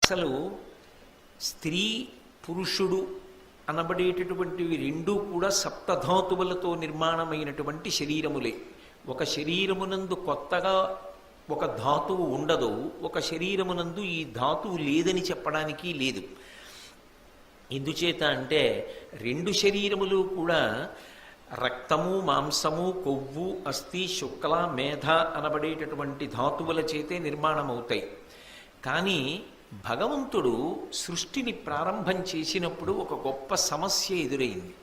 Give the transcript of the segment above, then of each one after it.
అసలు స్త్రీ పురుషుడు అనబడేటటువంటివి రెండూ కూడా సప్తధాతువులతో నిర్మాణమైనటువంటి శరీరములే. ఒక శరీరమునందు కొత్తగా ఒక ధాతువు ఉండదు, ఒక శరీరమునందు ఈ ధాతువు లేదని చెప్పడానికి లేదు. ఎందుచేత అంటే రెండు శరీరములు కూడా రక్తము, మాంసము, కొవ్వు, అస్థి, శుక్ల, మేధ అనబడేటటువంటి ధాతువుల చేతే నిర్మాణమవుతాయి. కానీ భగవంతుడు సృష్టిని ప్రారంభం చేసినప్పుడు ఒక గొప్ప సమస్య ఎదురైంది.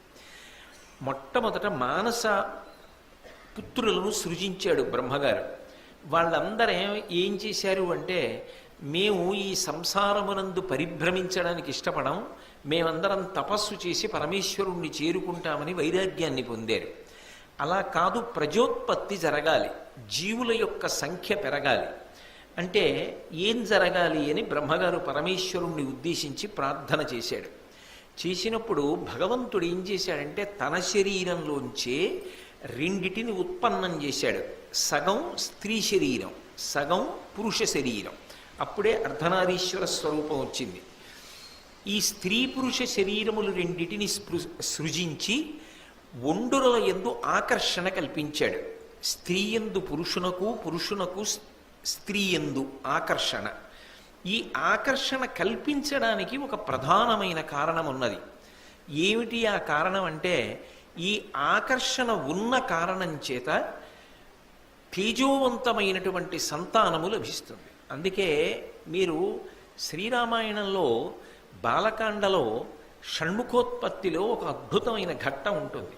మొట్టమొదట మానస పుత్రులను సృజించాడు బ్రహ్మగారు. వాళ్ళందరూ ఏం చేశారు అంటే, మేము ఈ సంసారమునందు పరిభ్రమించడానికి ఇష్టపడం, మేమందరం తపస్సు చేసి పరమేశ్వరుణ్ణి చేరుకుంటామని వైరాగ్యాన్ని పొందారు. అలా కాదు, ప్రజోత్పత్తి జరగాలి, జీవుల యొక్క సంఖ్య పెరగాలి. అంటే ఏం జరగాలి అని బ్రహ్మగారు పరమేశ్వరుణ్ణి ఉద్దేశించి ప్రార్థన చేశాడు. చేసినప్పుడు భగవంతుడు ఏం చేశాడంటే తన శరీరంలోంచే రెండిటిని ఉత్పన్నం చేశాడు. సగం స్త్రీ శరీరం, సగం పురుష శరీరం. అప్పుడే అర్ధనారీశ్వర స్వరూపం వచ్చింది. ఈ స్త్రీ పురుష శరీరములు రెండిటిని సృజించి ఒండురల యందు ఆకర్షణ కల్పించాడు. స్త్రీ యందు పురుషునకు, పురుషునకు స్త్రీ యందు ఆకర్షణ. ఈ ఆకర్షణ కల్పించడానికి ఒక ప్రధానమైన కారణం ఉన్నది. ఏమిటి ఆ కారణం అంటే, ఈ ఆకర్షణ ఉన్న కారణం చేత తేజోవంతమైనటువంటి సంతానము లభిస్తుంది. అందుకే మీరు శ్రీరామాయణంలో బాలకాండలో షణ్ముఖోత్పత్తిలో ఒక అద్భుతమైన ఘట్టం ఉంటుంది.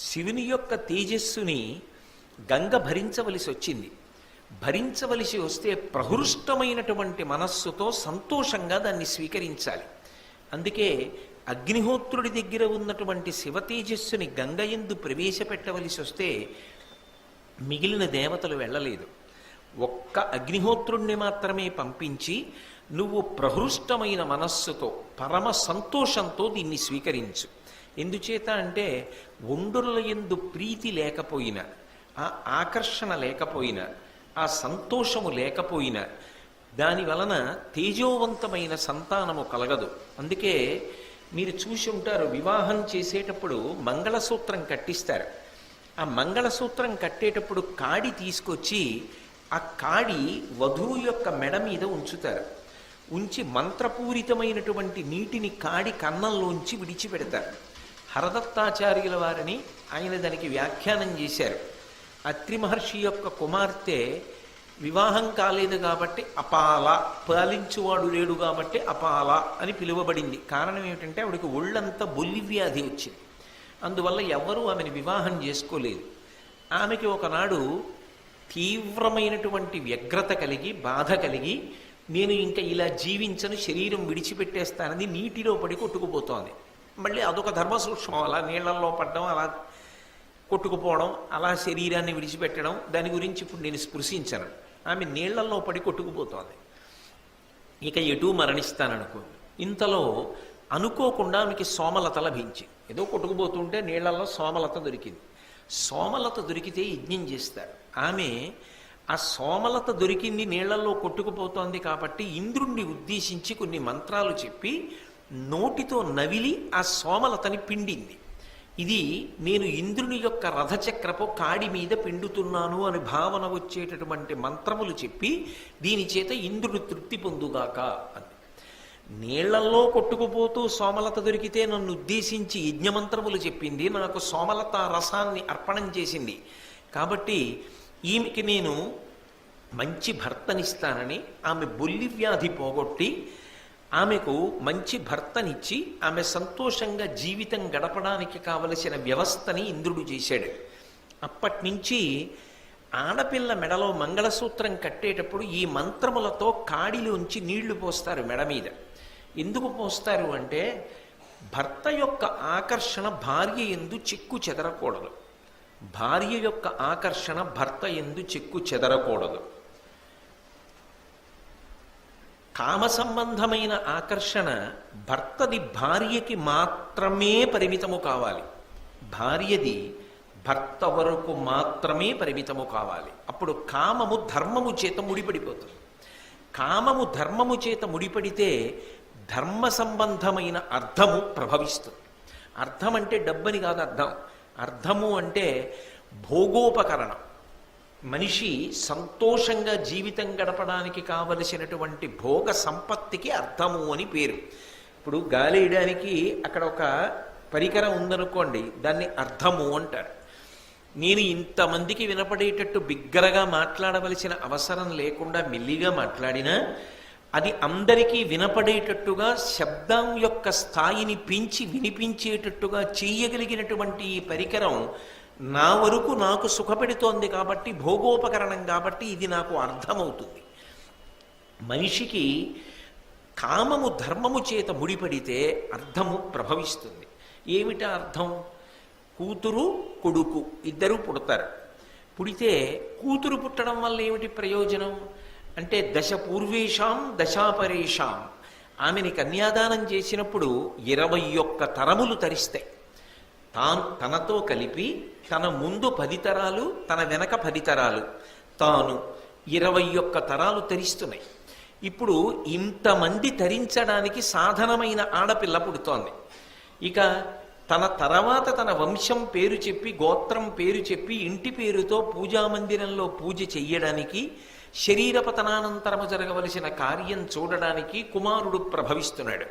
శివుని యొక్క తేజస్సుని గంగ భరించవలసి వచ్చింది. భరించవలసి వస్తే ప్రహృష్టమైనటువంటి మనస్సుతో సంతోషంగా దాన్ని స్వీకరించాలి. అందుకే అగ్నిహోత్రుడి దగ్గర ఉన్నటువంటి శివతేజస్సుని గంగయందు ప్రవేశపెట్టవలసి వస్తే మిగిలిన దేవతలు వెళ్ళలేదు. ఒక్క అగ్నిహోత్రుణ్ణి మాత్రమే పంపించి, నువ్వు ప్రహృష్టమైన మనస్సుతో పరమ సంతోషంతో దీన్ని స్వీకరించు. ఎందుచేత అంటే ఒండుల యందు ప్రీతి లేకపోయినా, ఆ ఆకర్షణ లేకపోయినా, ఆ సంతోషము లేకపోయినా దాని వలన తేజోవంతమైన సంతానము కలగదు. అందుకే మీరు చూసి ఉంటారు, వివాహం చేసేటప్పుడు మంగళసూత్రం కట్టిస్తారు. ఆ మంగళసూత్రం కట్టేటప్పుడు కాడి తీసుకొచ్చి ఆ కాడి వధువు యొక్క మెడ మీద ఉంచుతారు. ఉంచి మంత్రపూరితమైనటువంటి నీటిని కాడి కన్నంలోంచి విడిచిపెడతారు. హరదత్తాచార్యుల వారిని ఆయన దానికి వ్యాఖ్యానం చేశారు. అత్రి మహర్షి యొక్క కుమార్తె వివాహం కాలేదు కాబట్టి అపాల, పాలించువాడు లేడు కాబట్టి అపాల అని పిలువబడింది. కారణం ఏమిటంటే ఆవిడకి ఒళ్ళంతా బొల్లి వ్యాధి వచ్చింది. అందువల్ల ఎవ్వరూ ఆమెను వివాహం చేసుకోలేదు. ఆమెకి ఒకనాడు తీవ్రమైనటువంటి వ్యగ్రత కలిగి, బాధ కలిగి, నేను ఇంకా ఇలా జీవించను, శరీరం విడిచిపెట్టేస్తానని నీటిలో పడి కొట్టుకుపోతోంది. మళ్ళీ అదొక ధర్మ సూక్ష్మం. అలా నీళ్లలో పడడం, అలా కొట్టుకుపోవడం, అలా శరీరాన్ని విడిచిపెట్టడం, దాని గురించి ఇప్పుడు నేను స్పృశించను. ఆమె నీళ్లలో పడి కొట్టుకుపోతోంది. ఇక ఎటూ మరణిస్తాననుకోండి. ఇంతలో అనుకోకుండా ఆమెకి సోమలత లభించి, ఏదో కొట్టుకుపోతుంటే నీళ్లలో సోమలత దొరికింది. సోమలత దొరికితే యజ్ఞం చేస్తారు. ఆమె ఆ సోమలత దొరికింది, నీళ్లలో కొట్టుకుపోతోంది కాబట్టి ఇంద్రుణ్ణి ఉద్దేశించి కొన్ని మంత్రాలు చెప్పి నోటితో నవిలి ఆ సోమలతని పిండింది. ఇది నేను ఇంద్రుని యొక్క రథచక్రపు కాడి మీద పిండుతున్నాను అని భావన వచ్చేటటువంటి మంత్రములు చెప్పి దీని చేత ఇంద్రుడు తృప్తి పొందుగాక అని. నీళ్లల్లో కొట్టుకుపోతూ సోమలత దొరికితే నన్ను ఉద్దేశించి యజ్ఞమంత్రములు చెప్పింది, నాకు సోమలత రసాన్ని అర్పణం చేసింది. కాబట్టి ఈమెకి నేను మంచి భర్తనిస్తానని ఆమె బొల్లి వ్యాధి పోగొట్టి ఆమెకు మంచి భర్తనిచ్చి ఆమె సంతోషంగా జీవితం గడపడానికి కావలసిన వ్యవస్థని ఇంద్రుడు చేశాడు. అప్పటి నుంచి ఆడపిల్ల మెడలో మంగళసూత్రం కట్టేటప్పుడు ఈ మంత్రములతో కాడిలోంచి నీళ్లు పోస్తారు మెడ మీద. ఎందుకు పోస్తారు అంటే, భర్త యొక్క ఆకర్షణ భార్య యందు చెక్కు చెదరకూడదు, భార్య యొక్క ఆకర్షణ భర్త యందు చెక్కు చెదరకూడదు. కామ సంబంధమైన ఆకర్షణ భర్తది భార్యకి మాత్రమే పరిమితము కావాలి, భార్యది భర్త వరకు మాత్రమే పరిమితము కావాలి. అప్పుడు కామము ధర్మము చేత ముడిపడిపోతుంది. కామము ధర్మము చేత ముడిపడితే ధర్మ సంబంధమైన అర్థము ప్రభవిస్తుంది. అర్థం అంటే డబ్బని కాదు అర్థం. అర్థము అంటే భోగోపకరణం. మనిషి సంతోషంగా జీవితం గడపడానికి కావలసినటువంటి భోగ సంపత్తికి అర్థము అని పేరు. ఇప్పుడు గాలి వేయడానికి అక్కడ ఒక పరికరం ఉందనుకోండి, దాన్ని అర్థము అంటారు. నేను ఇంతమందికి వినపడేటట్టు బిగ్గరగా మాట్లాడవలసిన అవసరం లేకుండా మెల్లిగా మాట్లాడినా అది అందరికీ వినపడేటట్టుగా శబ్దం యొక్క స్థాయిని పెంచి వినిపించేటట్టుగా చేయగలిగినటువంటి ఈ పరికరం నా వరకు నాకు సుఖపెడుతోంది కాబట్టి, భోగోపకరణం కాబట్టి ఇది నాకు అర్థమవుతుంది. మనిషికి కామము ధర్మము చేత ముడిపడితే అర్థము ప్రభవిస్తుంది. ఏమిటా అర్థం? కూతురు కొడుకు ఇద్దరూ పుడతారు. పుడితే కూతురు పుట్టడం వల్ల ఏమిటి ప్రయోజనం అంటే, దశ పూర్వేషాం దశాపరేషాం, ఆమెని కన్యాదానం చేసినప్పుడు 21 తరములు తరిస్తాయి. తనతో కలిపి తన ముందు 10 తరాలు, తన వెనక 10 తరాలు, తాను 21 తరాలు తరిస్తున్నాయి. ఇప్పుడు ఇంతమంది తరించడానికి సాధనమైన ఆడపిల్ల పుడుతోంది. ఇక తన తర్వాత తన వంశం పేరు చెప్పి, గోత్రం పేరు చెప్పి, ఇంటి పేరుతో పూజామందిరంలో పూజ చెయ్యడానికి, శరీరపతనానంతరము జరగవలసిన కార్యం చూడడానికి కుమారుడు ప్రభవిస్తున్నాడు.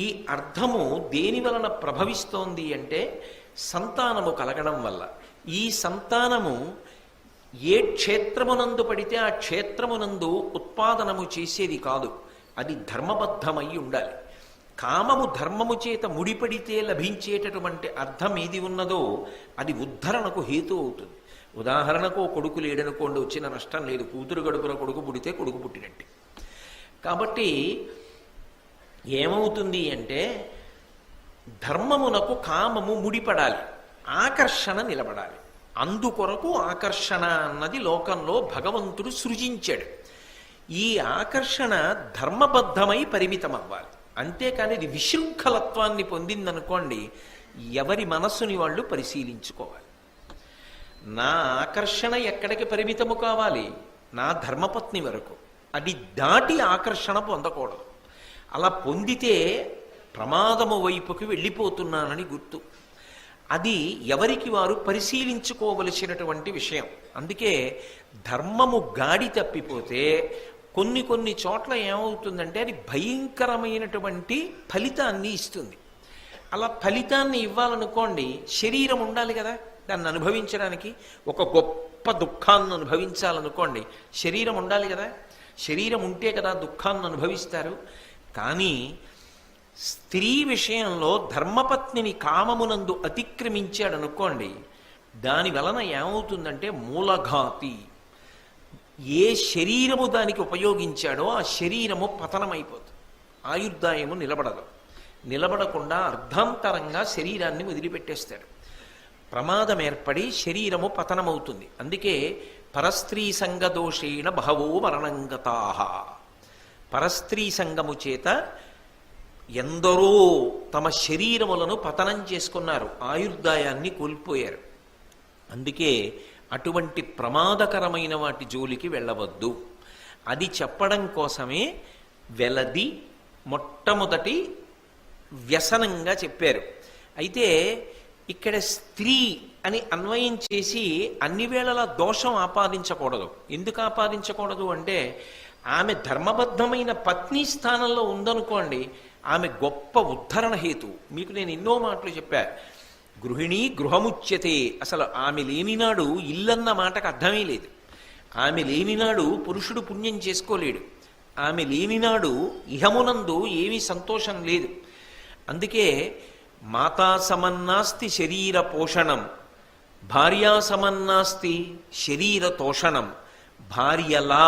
ఈ అర్థము దేని వలన ప్రభవిస్తోంది అంటే సంతానము కలగడం వల్ల. ఈ సంతానము ఏ క్షేత్రమునందు పడితే ఆ క్షేత్రమునందు ఉత్పాదనము చేసేది కాదు, అది ధర్మబద్ధమై ఉండాలి. కామము ధర్మము చేత ముడిపడితే లభించేటటువంటి అర్థం ఏది ఉన్నదో అది ఉద్ధరణకు హేతు అవుతుంది. ఉదాహరణకు కొడుకు లేడనుకోండి, వచ్చిన నష్టం లేదు. కూతురు గడుపున కొడుకు పుడితే కొడుకు పుట్టినట్టే. కాబట్టి ఏమవుతుంది అంటే ధర్మమునకు కామము ముడిపడాలి, ఆకర్షణ నిలబడాలి. అందుకొరకు ఆకర్షణ అన్నది లోకంలో భగవంతుడు సృజించాడు. ఈ ఆకర్షణ ధర్మబద్ధమై పరిమితం అవ్వాలి. అంతేకాని ఇది విశృంఖలత్వాన్ని పొందిందనుకోండి, ఎవరి మనస్సుని వాళ్ళు పరిశీలించుకోవాలి. నా ఆకర్షణ ఎక్కడికి పరిమితము కావాలి? నా ధర్మపత్ని వరకు. అది దాటి ఆకర్షణ పొందకూడదు. అలా పొందితే ప్రమాదము వైపుకి వెళ్ళిపోతున్నానని గుర్తు. అది ఎవరికి వారు పరిశీలించుకోవలసినటువంటి విషయం. అందుకే ధర్మము గాడి తప్పిపోతే కొన్ని చోట్ల ఏమవుతుందంటే అది భయంకరమైనటువంటి ఫలితాన్ని ఇస్తుంది. అలా ఫలితాన్ని ఇవ్వాలనుకోండి, శరీరం ఉండాలి కదా దాన్ని అనుభవించడానికి. ఒక గొప్ప దుఃఖాన్ని అనుభవించాలనుకోండి, శరీరం ఉండాలి కదా. శరీరం ఉంటే కదా దుఃఖాన్ని అనుభవిస్తారు. కానీ స్త్రీ విషయంలో ధర్మపత్నిని కామమునందు అతిక్రమించాడనుకోండి, దాని వలన ఏమవుతుందంటే మూలఘాతి. ఏ శరీరము దానికి ఉపయోగించాడో ఆ శరీరము పతనమైపోతుంది. ఆయుర్దాయము నిలబడదు. నిలబడకుండా అర్ధాంతరంగా శరీరాన్ని వదిలిపెట్టేస్తాడు. ప్రమాదం ఏర్పడి శరీరము పతనమవుతుంది. అందుకే పరస్త్రీ సంగదోషేణ బహవో మరణంగతాః. పరస్త్రీ సంగము చేత ఎందరో తమ శరీరములను పతనం చేసుకున్నారు, ఆయుర్దాయాన్ని కోల్పోయారు. అందుకే అటువంటి ప్రమాదకరమైన వాటి జోలికి వెళ్ళవద్దు. అది చెప్పడం కోసమే వెలది మొట్టమొదటి వ్యసనంగా చెప్పారు. అయితే ఇక్కడ స్త్రీ అని అన్వయం చేసి అన్ని వేళలా దోషం ఆపాదించకూడదు. ఎందుకు ఆపాదించకూడదు అంటే, ఆమె ధర్మబద్ధమైన పత్ని స్థానంలో ఉందనుకోండి, ఆమె గొప్ప ఉద్ధరణ హేతు. మీకు నేను ఎన్నో మాటలు చెప్పా. గృహిణి గృహముచ్యతే. అసలు ఆమె లేనినాడు ఇల్లన్న మాటకు అర్థమే లేదు. ఆమె లేనినాడు పురుషుడు పుణ్యం చేసుకోలేడు. ఆమె లేనినాడు ఇహమునందు ఏమీ సంతోషం లేదు. అందుకే మాతా సమన్నాస్తి శరీర పోషణం, భార్యా సమన్నాస్తి శరీర తోషణం. భార్యలా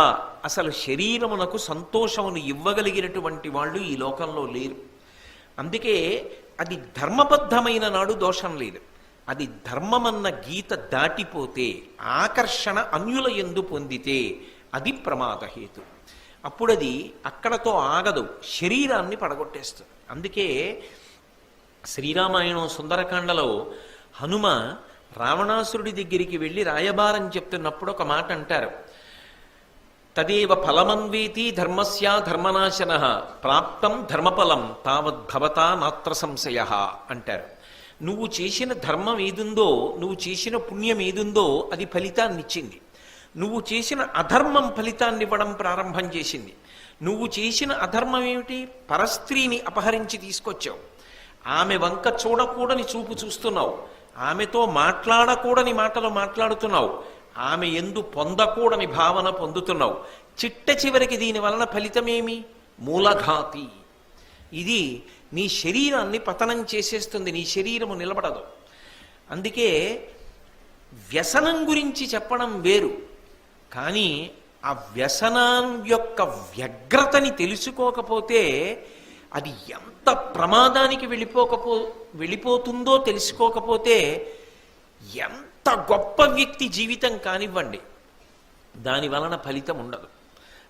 అసలు శరీరమునకు సంతోషమును ఇవ్వగలిగినటువంటి వాళ్ళు ఈ లోకంలో లేరు. అందుకే అది ధర్మబద్ధమైన నాడు దోషం లేదు. అది ధర్మమన్న గీత దాటిపోతే, ఆకర్షణ అన్యుల యందు పొందితే అది ప్రమాదహేతు. అప్పుడది అక్కడతో ఆగదు, శరీరాన్ని పడగొట్టేస్తుంది. అందుకే శ్రీరామాయణం సుందరకాండలో హనుమ రావణాసురుడి దగ్గరికి వెళ్ళి రాయబారం చెప్తున్నప్పుడు ఒక మాట అంటారు. తదేవ ఫలమన్వేతి ధర్మస్య ధర్మనాశన ప్రాప్తం ధర్మఫలం తావద్భవతా నాత్ర సంశయ అంటారు. నువ్వు చేసిన ధర్మం ఏదుందో, నువ్వు చేసిన పుణ్యం ఏదుందో అది ఫలితాన్నిచ్చింది. నువ్వు చేసిన అధర్మం ఫలితాన్నివ్వడం ప్రారంభం చేసింది. నువ్వు చేసిన అధర్మం ఏమిటి? పరస్త్రీని అపహరించి తీసుకొచ్చావు. ఆమె వంక చూడకూడని చూపు చూస్తున్నావు. ఆమెతో మాట్లాడకూడని మాటలు మాట్లాడుతున్నావు. ఆమె ఎందు పొందకూడని భావన పొందుతున్నావు. చిట్ట చివరికి దీని వలన ఫలితమేమి? మూలఘాతి. ఇది నీ శరీరాన్ని పతనం చేసేస్తుంది. నీ శరీరము నిలబడదు. అందుకే వ్యసనం గురించి చెప్పడం వేరు, కానీ ఆ వ్యసనం యొక్క వ్యగ్రతని తెలుసుకోకపోతే అది ఎంత ప్రమాదానికి వెళ్ళిపోతుందో తెలుసుకోకపోతే ఎంత గొప్ప వ్యక్తి జీవితం కానివ్వండి, దాని వలన ఫలితం ఉండదు.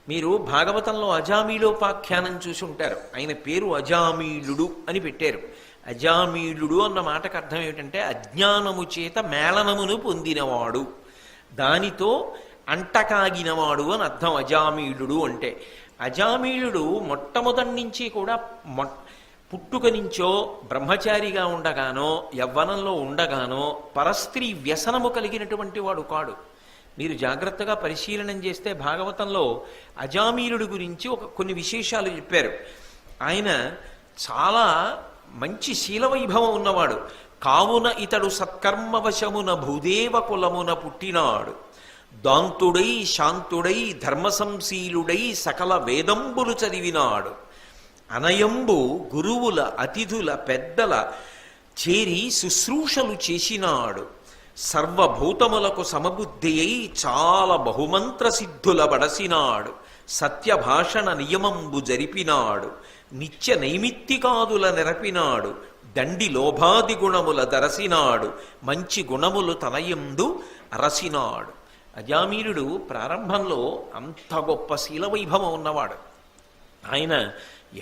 మీరు భాగవతంలో అజామీలోపాఖ్యానం చూసి ఉంటారు. ఆయన పేరు అజామీలుడు అని పెట్టారు. అజామీలుడు అన్న మాటకు అర్థం ఏమిటంటే అజ్ఞానము చేత మేళనమును పొందినవాడు, దానితో అంటకాగినవాడు అని అర్థం అజామీలుడు అంటే. అజామీలుడు మొట్టమొదటి నుంచి కూడా పుట్టుక నుంచో బ్రహ్మచారిగా ఉండగానో యవ్వనంలో ఉండగానో పరస్త్రీ వ్యసనము కలిగినటువంటి వాడు కాడు. మీరు జాగ్రత్తగా పరిశీలనం చేస్తే భాగవతంలో అజామీలుడు గురించి కొన్ని విశేషాలు చెప్పారు. ఆయన చాలా మంచి శీలవైభవం ఉన్నవాడు. కావున ఇతడు సత్కర్మవశమున భూదేవ కులమున పుట్టినాడు. దాంతుడై శాంతుడై ధర్మసంశీలుడై సకల వేదంబులు చదివినాడు. అనయంబు గురువుల అతిథుల పెద్దల చేరి శుశ్రూషలు చేసినాడు. సర్వభూతములకు సమబుద్ధి అయి చాలా బహుమంత్ర సిద్ధుల బడసినాడు. సత్యభాషణ నియమంబు జరిపినాడు. నిత్య నైమిత్తికాదుల నెరపినాడు. దండి లోభాది గుణముల దరసినాడు. మంచి గుణములు తనయందు అరసినాడు. అజామీలుడు ప్రారంభంలో అంత గొప్ప శీలవైభవం ఉన్నవాడు. ఆయన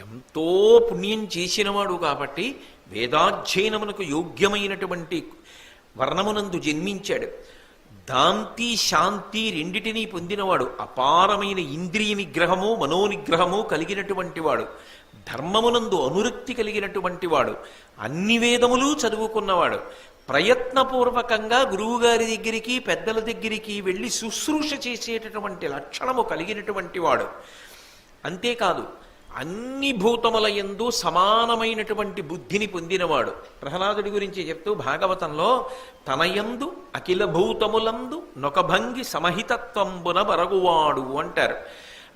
ఎంతో పుణ్యం చేసినవాడు కాబట్టి వేదాధ్యయనమునకు యోగ్యమైనటువంటి వర్ణమునందు జన్మించాడు. దాంతి శాంతి రెండిటినీ పొందినవాడు. అపారమైన ఇంద్రియ నిగ్రహము మనోనిగ్రహము కలిగినటువంటి వాడు. ధర్మమునందు అనురక్తి కలిగినటువంటి వాడు. అన్ని వేదములు చదువుకున్నవాడు. ప్రయత్నపూర్వకంగా గురువుగారి దగ్గరికి పెద్దల దగ్గరికి వెళ్ళి శుశ్రూష చేసేటటువంటి లక్షణము కలిగినటువంటి వాడు. అంతేకాదు అన్ని భూతముల యందు సమానమైనటువంటి బుద్ధిని పొందినవాడు. ప్రహ్లాదుడి గురించి చెప్తూ భాగవతంలో తనయందు అఖిల భూతములందు నొకభంగి సమహితత్వంబున బరగువాడు అంటారు.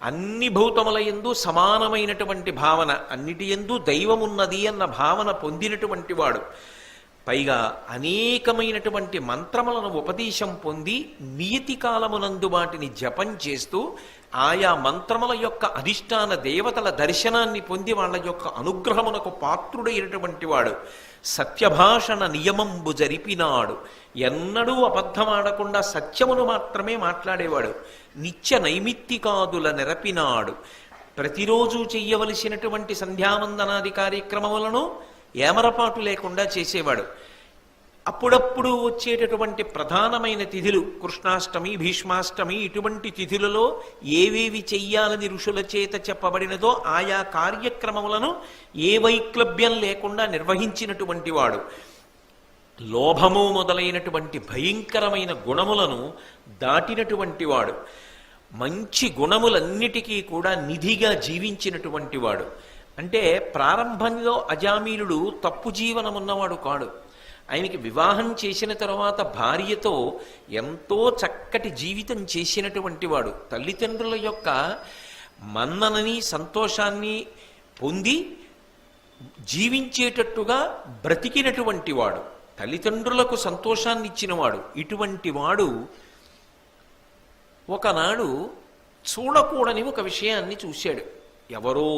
అన్ని భూతముల యందు సమానమైనటువంటి భావన, అన్నిటి యందు దైవమున్నది అన్న భావన పొందినటువంటి వాడు. పైగా అనేకమైనటువంటి మంత్రములను ఉపదేశం పొంది నియతి కాలమునందు వాటిని జపం చేస్తూ ఆయా మంత్రముల యొక్క అధిష్టాన దేవతల దర్శనాన్ని పొంది వాళ్ళ యొక్క అనుగ్రహమునకు పాత్రుడైనటువంటి వాడు. సత్యభాషణ నియమంబు జరిపినాడు. ఎన్నడూ అబద్ధమాడకుండా సత్యమును మాత్రమే మాట్లాడేవాడు. నిత్య నైమిత్తికాదుల నెరపినాడు. ప్రతిరోజు చెయ్యవలసినటువంటి సంధ్యావందనాది కార్యక్రమములను ఏమరపాటు లేకుండా చేసేవాడు. అప్పుడప్పుడు వచ్చేటటువంటి ప్రధానమైన తిథులు కృష్ణాష్టమి, భీష్మాష్టమి, ఇటువంటి తిథులలో ఏవేవి చెయ్యాలని ఋషుల చేత చెప్పబడినదో ఆయా కార్యక్రమములను ఏ వైక్లభ్యం లేకుండా నిర్వహించినటువంటి వాడు. లోభము మొదలైనటువంటి భయంకరమైన గుణములను దాటినటువంటి వాడు. మంచి గుణములన్నిటికీ కూడా నిధిగా జీవించినటువంటి వాడు. అంటే ప్రారంభంలో అజామీలుడు తప్పు జీవనం ఉన్నవాడు కాడు. ఆయనకి వివాహం చేసిన తర్వాత భార్యతో ఎంతో చక్కటి జీవితం చేసినటువంటి వాడు. తల్లిదండ్రుల యొక్క మన్ననని సంతోషాన్ని పొంది జీవించేటట్టుగా బ్రతికినటువంటి వాడు. తల్లిదండ్రులకు సంతోషాన్ని ఇచ్చినవాడు. ఇటువంటి వాడు ఒకనాడు చూడకూడని ఒక విషయాన్ని చూశాడు. ఎవరో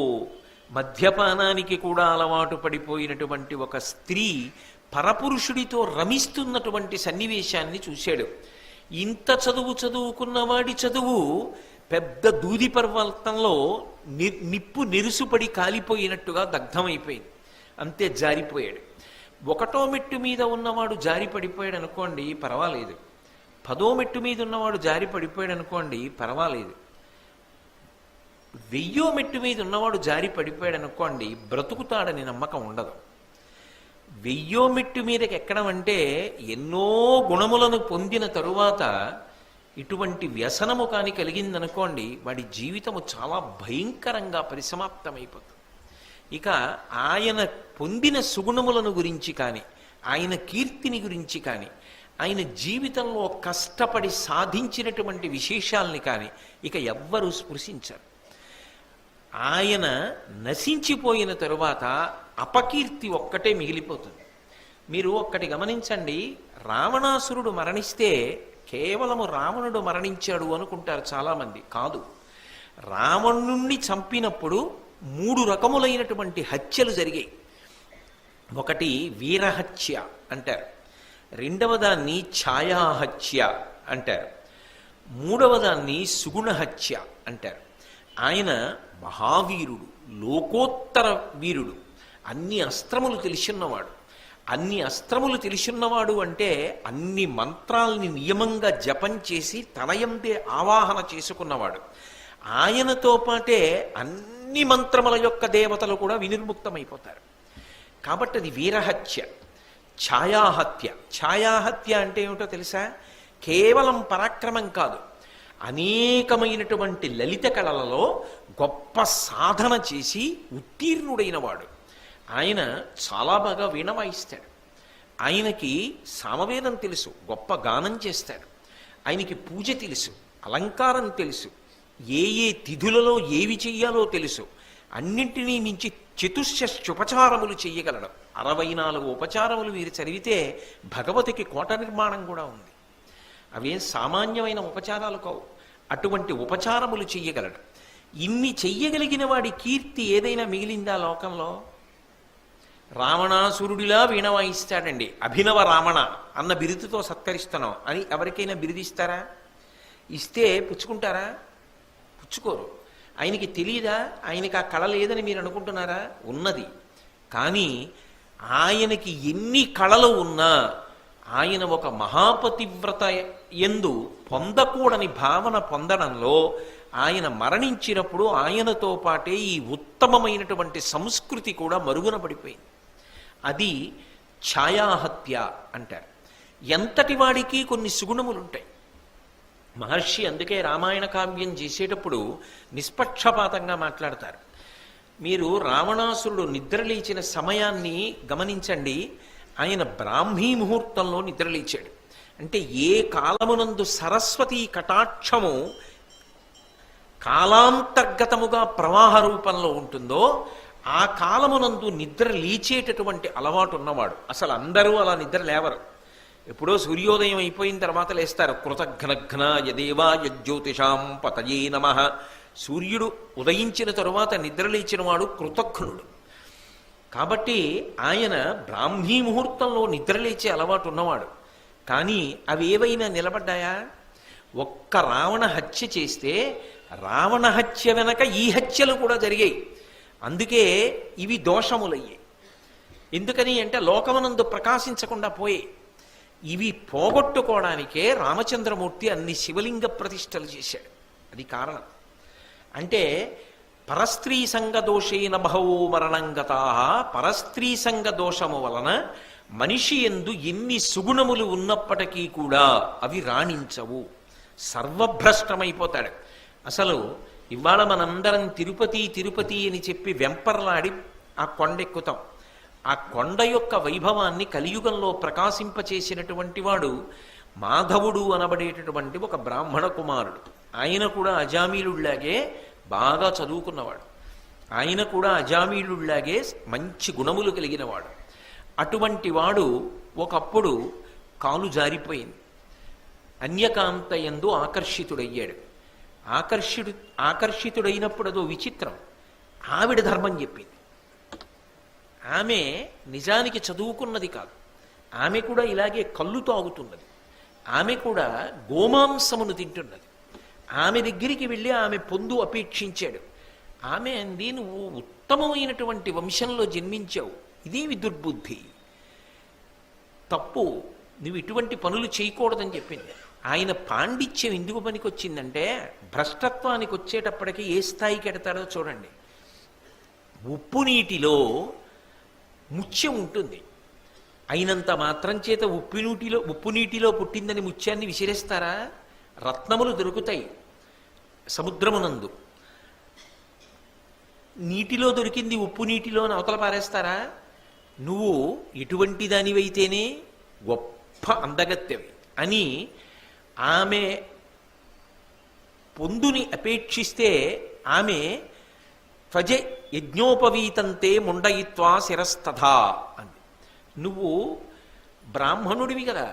మద్యపానానికి కూడా అలవాటు పడిపోయినటువంటి ఒక స్త్రీ పరపురుషుడితో రమిస్తున్నటువంటి సన్నివేశాన్ని చూశాడు. ఇంత చదువుకున్నవాడి చదువు పెద్ద దూది పర్వతంలో నిప్పు నెరుసుపడి కాలిపోయినట్టుగా దగ్ధమైపోయింది. అంతే జారిపోయాడు. ఒకటో మెట్టు మీద ఉన్నవాడు జారి పడిపోయాడు అనుకోండి, పర్వాలేదు. 10వ మెట్టు మీద ఉన్నవాడు జారి పడిపోయాడు అనుకోండి, పర్వాలేదు. వెయ్యో మెట్టు మీద ఉన్నవాడు జారి పడిపోయాడు అనుకోండి, బ్రతుకుతాడని నమ్మకం ఉండదు. వెయ్యో మెట్టు మీదకి ఎక్కడం అంటే ఎన్నో గుణములను పొందిన తరువాత ఇటువంటి వ్యసనము కాని కలిగిందనుకోండి, వాడి జీవితము చాలా భయంకరంగా పరిసమాప్తమైపోతుంది. ఇక ఆయన పొందిన సుగుణములను గురించి కానీ, ఆయన కీర్తిని గురించి కానీ, ఆయన జీవితంలో కష్టపడి సాధించినటువంటి విశేషాలని కానీ ఇక ఎవ్వరూ స్పృశించరు. ఆయన నశించిపోయిన తరువాత అపకీర్తి ఒక్కటే మిగిలిపోతుంది. మీరు ఒక్కటి గమనించండి, రావణాసురుడు మరణిస్తే కేవలము రావణుడు మరణించాడు అనుకుంటారు చాలామంది. కాదు, రావణుణ్ణి చంపినప్పుడు 3 రకములైనటువంటి హత్యలు జరిగాయి. ఒకటి వీరహత్య అంటారు, రెండవ దాన్ని ఛాయాహత్య అంటారు, మూడవ దాన్ని సుగుణహత్య అంటారు. ఆయన మహావీరుడు, లోకోత్తర వీరుడు, అన్ని అస్త్రములు తెలిసిన్నవాడు. అన్ని అస్త్రములు తెలిసిన్నవాడు అంటే అన్ని మంత్రాల్ని నియమంగా జపం చేసి తనయందే ఆవాహన చేసుకున్నవాడు. ఆయనతో పాటే అన్ని మంత్రముల యొక్క దేవతలు కూడా వినిర్ముక్తమైపోతారు. కాబట్టి అది వీరహత్య. ఛాయాహత్య, ఛాయాహత్య అంటే ఏమిటో తెలుసా? కేవలం పరాక్రమం కాదు, అనేకమైనటువంటి లలిత కళలలో గొప్ప సాధన చేసి ఉత్తీర్ణుడైన వాడు. ఆయన చాలా బాగా వీణ వాయిస్తాడు. ఆయనకి సామవేదం తెలుసు, గొప్ప గానం చేస్తాడు. ఆయనకి పూజ తెలుసు, అలంకారం తెలుసు, ఏ ఏ తిథులలో ఏవి చెయ్యాలో తెలుసు. అన్నింటినీ మించి చతుశ్శుపచారములు చెయ్యగలడు. 64 ఉపచారములు మీరు చదివితే భగవతికి కోట నిర్మాణం కూడా ఉంది. అవేం సామాన్యమైన ఉపచారాలు కావు. అటువంటి ఉపచారములు చెయ్యగలడు. ఇన్ని చెయ్యగలిగిన వాడి కీర్తి ఏదైనా మిగిలిందా లోకంలో? రావణాసురుడిలా వీణ వాయిస్తాడండి, అభినవ రావణ అన్న బిరుదుతో సత్కరిస్తున్నాం అని ఎవరికైనా బిరుదిస్తారా? ఇస్తే పుచ్చుకుంటారా? పుచ్చుకోరు. ఆయనకి తెలియదా? ఆయనకి ఆ కళ లేదని మీరు అనుకుంటున్నారా? ఉన్నది. కానీ ఆయనకి ఎన్ని కళలు ఉన్నా ఆయన ఒక మహాపతివ్రత యందు పొందకూడని భావన పొందడంలో ఆయన మరణించినప్పుడు ఆయనతో పాటే ఈ ఉత్తమమైనటువంటి సంస్కృతి కూడా మరుగున పడిపోయింది. అది ఛాయాహత్య అంటారు. ఎంతటి వాడికి కొన్ని సుగుణములుంటాయి. మహర్షి అందుకే రామాయణ కావ్యం చేసేటప్పుడు నిష్పక్షపాతంగా మాట్లాడతారు. మీరు రావణాసురుడు నిద్రలేచిన సమయాన్ని గమనించండి. ఆయన బ్రాహ్మీ ముహూర్తంలో నిద్రలేచాడు. అంటే ఏ కాలమునందు సరస్వతీ కటాక్షము కాలాంతర్గతముగా ప్రవాహ రూపంలో ఉంటుందో ఆ కాలమునందు నిద్ర లేచేటటువంటి అలవాటు ఉన్నవాడు. అసలు అందరూ అలా నిద్ర లేవరు. ఎప్పుడో సూర్యోదయం అయిపోయిన తర్వాత లేస్తారు. కృతఘ్నఘ్న యదేవా యజ్యోతిషాం పతయే నమః. సూర్యుడు ఉదయించిన తరువాత నిద్రలేచిన వాడు కృతఘ్నుడు. కాబట్టి ఆయన బ్రాహ్మీ ముహూర్తంలో నిద్రలేచే అలవాటు ఉన్నవాడు. కానీ అవి ఏవైనా నిలబడ్డాయా? ఒక్క రావణ హత్య చేస్తే రావణ హత్య వెనక ఈ హత్యలు కూడా జరిగాయి. అందుకే ఇవి దోషములయ్యాయి. ఎందుకని అంటే లోకమునందు ప్రకాశించకుండా పోయే. ఇవి పోగొట్టుకోవడానికే రామచంద్రమూర్తి అన్ని శివలింగ ప్రతిష్టలు చేశాడు. అది కారణం. అంటే పరస్త్రీ సంగ దోషేన బహవో మరణంగతా. పరస్త్రీ సంగ దోషము వలన మనిషి యందు ఎన్ని సుగుణములు ఉన్నప్పటికీ కూడా అవి రాణించవు, సర్వభ్రష్టమైపోతాడు. అసలు ఇవాళ మనందరం తిరుపతి తిరుపతి అని చెప్పి వెంపర్లాడి ఆ కొండెక్కుతాం. ఆ కొండ యొక్క వైభవాన్ని కలియుగంలో ప్రకాశింపచేసినటువంటి వాడు మాధవుడు అనబడేటటువంటి ఒక బ్రాహ్మణ కుమారుడు. ఆయన కూడా అజామీలుళ్లాగే బాగా చదువుకున్నవాడు. ఆయన కూడా అజామీలుళ్లాగే మంచి గుణములు కలిగినవాడు. అటువంటి వాడు ఒకప్పుడు కాలు జారిపోయింది. అన్యకాంతయందు ఆకర్షితుడయ్యాడు. ఆకర్షితుడైనప్పుడు అదో విచిత్రం. ఆవిడ ధర్మం చెప్పింది. ఆమె నిజానికి చదువుకున్నది కాదు. ఆమె కూడా ఇలాగే కళ్ళు తాగుతున్నది. ఆమె కూడా గోమాంసమును తింటున్నది. ఆమె దగ్గరికి వెళ్ళి ఆమె పొందు అపేక్షించాడు. ఆమె అంది, నువ్వు ఉత్తమమైనటువంటి వంశంలో జన్మించావు, ఇదేమి దుర్బుద్ధి, తప్పు, నువ్వు ఇటువంటి పనులు చేయకూడదని చెప్పింది. ఆయన పాండిత్యం ఎందుకు పనికొచ్చిందంటే భ్రష్టత్వానికి వచ్చేటప్పటికి ఏ స్థాయికి ఎడతాడో చూడండి. ఉప్పు నీటిలో ముత్యం ఉంటుంది, అయినంత మాత్రం చేత ఉప్పు నీటిలో పుట్టిందని ముత్యాన్ని విసిరేస్తారా? రత్నములు దొరుకుతాయి సముద్రమునందు, నీటిలో దొరికింది ఉప్పు నీటిలో అవతల పారేస్తారా? నువ్వు ఎటువంటి దానివైతేనే గొప్ప అందగత్తెవి అని ఆమె పొందుని అపేక్షిస్తే ఆమె త్వజ యజ్ఞోపవీతంతే ముండయిత్వా శిరస్తథా అంది. నువ్వు బ్రాహ్మణుడివి కదా,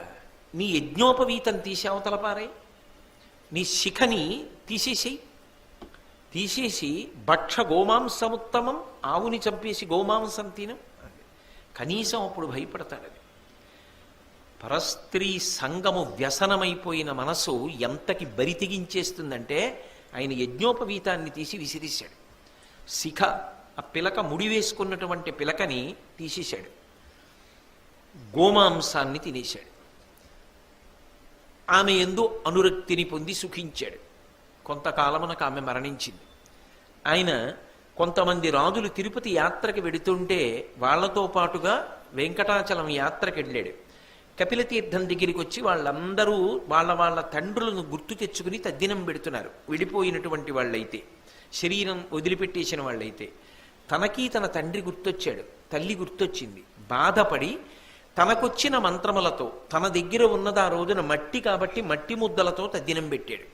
నీ యజ్ఞోపవీతం తీసి అవతల పారే, నీ శిఖని తీసేసి భక్ష గోమాంసముత్తమం, ఆవుని చంపేసి గోమాంసం తినం. కనీసం అప్పుడు భయపడతాడు. అది పరస్త్రీ సంగము వ్యసనమైపోయిన మనసు ఎంతకి బరి తెగించేస్తుందంటే ఆయన యజ్ఞోపవీతాన్ని తీసి విసిరేశాడు. శిఖ, ఆ పిలక ముడి వేసుకున్నటువంటి పిలకని తీసేశాడు, గోమాంసాన్ని తినేశాడు. ఆమె యందు అనురక్తిని పొంది సుఖించాడు. కొంతకాలమునకు ఆమె మరణించింది. ఆయన కొంతమంది రాజులు తిరుపతి యాత్రకి వెడుతుంటే వాళ్లతో పాటుగా వెంకటాచలం యాత్రకి వెళ్ళాడు. కపిలతీర్థం దగ్గరికి వచ్చి వాళ్ళందరూ వాళ్ళ తండ్రులను గుర్తు తెచ్చుకుని తద్దినం పెడుతున్నారు. విడిపోయినటువంటి వాళ్ళైతే, శరీరం వదిలిపెట్టేసిన వాళ్ళైతే. తనకి తన తండ్రి గుర్తొచ్చాడు, తల్లి గుర్తొచ్చింది. బాధపడి తనకొచ్చిన మంత్రములతో, తన దగ్గర ఉన్నది ఆ రోజున మట్టి కాబట్టి మట్టి ముద్దలతో తద్దినం పెట్టాడు.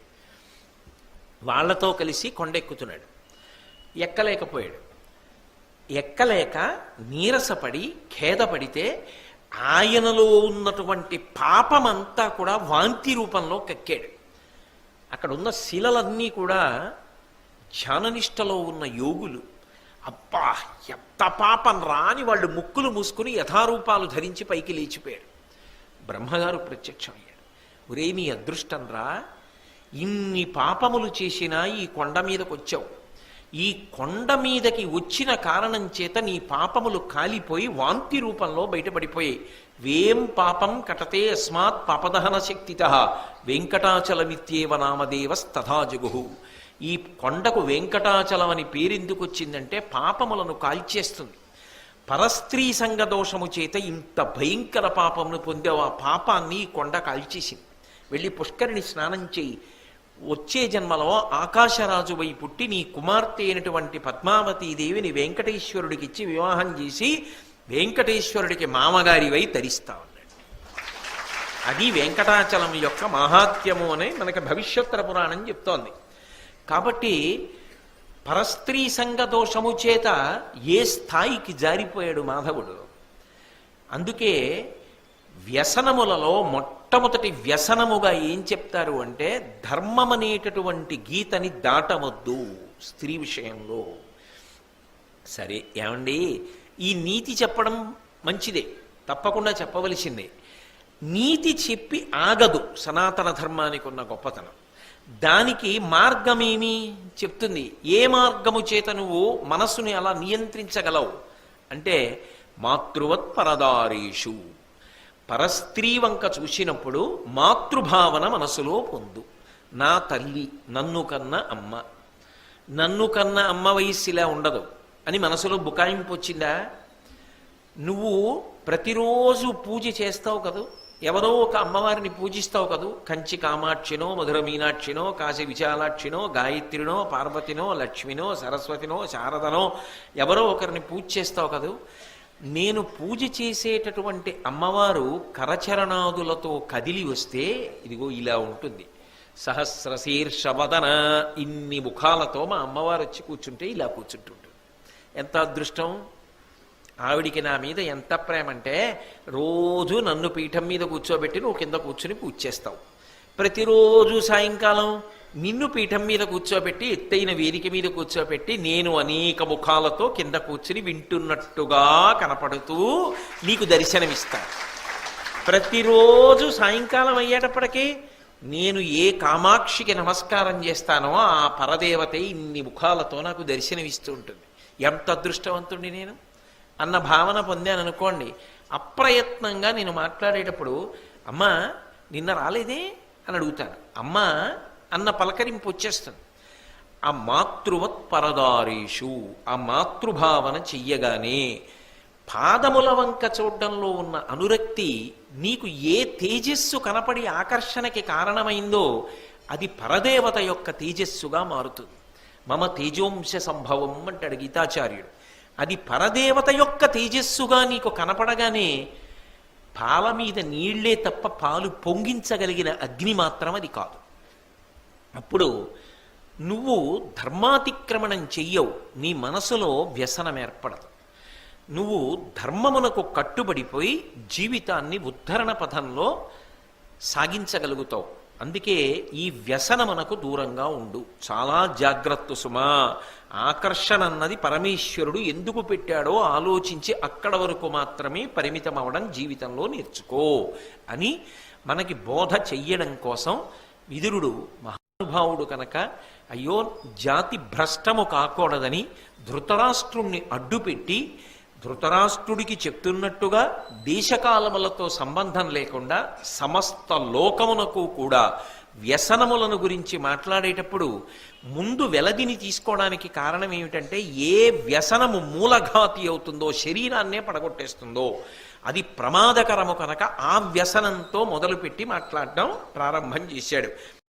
వాళ్లతో కలిసి కొండెక్కుతున్నాడు. ఎక్కలేకపోయాడు. ఎక్కలేక నీరసపడి ఖేదపడితే ఆయనలో ఉన్నటువంటి పాపమంతా కూడా వాంతి రూపంలో కక్కాడు. అక్కడ ఉన్న శిలలన్నీ కూడా ధ్యాననిష్టలో ఉన్న యోగులు, అబ్బా ఎంత పాపం రాని వాళ్ళు ముక్కులు మూసుకుని యథారూపాలు ధరించి పైకి లేచిపోయారు. బ్రహ్మగారు ప్రత్యక్షమయ్యాడు. ఒరే నీ అదృష్టం రా, ఇన్ని పాపములు చేసినా ఈ కొండ మీదకి వచ్చావు. ఈ కొండ మీదకి వచ్చిన కారణం చేత నీ పాపములు కాలిపోయి వాంతి రూపంలో బయటపడిపోయి, వేం పాపం కటతే అస్మాత్ పాపదహన శక్తిత వెంకటాచలమిత్యేవ నామదేవస్తథా జగుహు. ఈ కొండకు వెంకటాచలం అని పేరెందుకు వచ్చిందంటే పాపములను కాల్చేస్తుంది. పరస్త్రీ సంగ దోషము చేత ఇంత భయంకర పాపమును పొందావు. ఆ పాపాన్ని ఈ కొండ కాల్చేసింది. వెళ్ళి పుష్కరిణి స్నానం చేయి. వచ్చే జన్మలో ఆకాశరాజువై పుట్టి నీ కుమార్తె అయినటువంటి పద్మావతీదేవిని వెంకటేశ్వరుడికి ఇచ్చి వివాహం చేసి వెంకటేశ్వరుడికి మామగారివై తరిస్తావు అన్నాడు. అది వెంకటాచలం యొక్క మహాత్మ్యము అని మనకి భవిష్యోత్తర పురాణం చెప్తోంది. కాబట్టి పరస్త్రీ సంగ దోషము చేత ఏ స్థాయికి జారిపోయాడు మాధవుడు. అందుకే వ్యసనములలో మొట్టమొదటి వ్యసనముగా ఏం చెప్తారు అంటే, ధర్మం అనేటటువంటి గీతని దాటవద్దు స్త్రీ విషయంలో. సరే ఏమండి, ఈ నీతి చెప్పడం మంచిదే, తప్పకుండా చెప్పవలసిందే. నీతి చెప్పి ఆగదు సనాతన ధర్మానికి ఉన్న గొప్పతనం. దానికి మార్గమేమి చెప్తుంది. ఏ మార్గము చేత నువ్వు మనస్సుని అలా నియంత్రించగలవు అంటే, మాతృవత్ పరదారీషు, పరస్త్రీ వంక చూసినప్పుడు మాతృభావన మనసులో పొందు. నా తల్లి, నన్ను కన్న అమ్మ, నన్ను కన్న అమ్మ వయస్సు ఇలా ఉండదు అని మనసులో బుకాయింపు వచ్చిందా? నువ్వు ప్రతిరోజు పూజ చేస్తావు కదూ, ఎవరో ఒక అమ్మవారిని పూజిస్తావు కదూ. కంచి కామాక్షినో, మధుర మీనాక్షినో, కాశీ విశాలాక్షినో, గాయత్రినో, పార్వతినో, లక్ష్మినో, సరస్వతినో, శారదనో ఎవరో ఒకరిని పూజ చేస్తావు కదూ. నేను పూజ చేసేటటువంటి అమ్మవారు కరచరణాదులతో కదిలి వస్తే ఇదిగో ఇలా ఉంటుంది. సహస్రశీర్షవదన, ఇన్ని ముఖాలతో మా అమ్మవారు వచ్చి కూర్చుంటే ఇలా కూర్చుంటుంటుంది. ఎంత అదృష్టం! ఆవిడికి నా మీద ఎంత ప్రేమ అంటే, రోజు నన్ను పీఠం మీద కూర్చోబెట్టి నువ్వు కింద కూర్చుని పూజ చేస్తావు. ప్రతిరోజు సాయంకాలం నిన్ను పీఠం మీద కూర్చోబెట్టి ఎత్తైన వేదిక మీద కూర్చోబెట్టి నేను అనేక ముఖాలతో కింద కూర్చుని వింటున్నట్టుగా కనపడుతూ నీకు దర్శనమిస్తాను. ప్రతిరోజు సాయంకాలం అయ్యేటప్పటికీ నేను ఏ కామాక్షికి నమస్కారం చేస్తానో ఆ పరదేవత ఇన్ని ముఖాలతో నాకు దర్శనమిస్తూ ఉంటుంది. ఎంత అదృష్టవంతుడిని నేను అన్న భావన పొందాను అనుకోండి. అప్రయత్నంగా నేను మాట్లాడేటప్పుడు, అమ్మా నిన్న రాలేదే, అని అడుగుతాను. అమ్మ అన్న పలకరింపు వచ్చేస్తుంది. ఆ మాతృవత్ పరదారేషు, ఆ మాతృభావన చెయ్యగానే పాదముల వంక చూడడంలో ఉన్న అనురక్తి నీకు ఏ తేజస్సు కనపడి ఆకర్షణకి కారణమైందో అది పరదేవత యొక్క తేజస్సుగా మారుతుంది. మమ తేజోంశ సంభవం అంటాడు గీతాచార్యుడు. అది పరదేవత యొక్క తేజస్సుగా నీకు కనపడగానే పాల మీద నీళ్లే తప్ప పాలు పొంగించగలిగిన అగ్ని మాత్రం అది కాదు. అప్పుడు నువ్వు ధర్మాతిక్రమణం చెయ్యవు, నీ మనసులో వ్యసనం ఏర్పడదు. నువ్వు ధర్మమునకు కట్టుబడిపోయి జీవితాన్ని ఉద్ధరణ పథంలో సాగించగలుగుతావు. అందుకే ఈ వ్యసనమునకు దూరంగా ఉండు. చాలా జాగ్రత్త సుమా. ఆకర్షణ అన్నది పరమేశ్వరుడు ఎందుకు పెట్టాడో ఆలోచించి అక్కడ వరకు మాత్రమే పరిమితం అవడం జీవితంలో నేర్చుకో అని మనకి బోధ చెయ్యడం కోసం విదురుడు మహానుభావుడు కనుక అయ్యో జాతి భ్రష్టము కాకూడదని ధృతరాష్ట్రుణ్ణి అడ్డుపెట్టి ధృతరాష్ట్రుడికి చెప్తున్నట్టుగా దేశకాలములతో సంబంధం లేకుండా సమస్త లోకమునకు కూడా వ్యసనములను గురించి మాట్లాడేటప్పుడు ముందు వెలదిని తీసుకోవడానికి కారణం ఏమిటంటే ఏ వ్యసనము మూలఘాతి అవుతుందో, శరీరాన్నే పడగొట్టేస్తుందో అది ప్రమాదకరము కనుక ఆ వ్యసనంతో మొదలుపెట్టి మాట్లాడడం ప్రారంభం చేశాడు.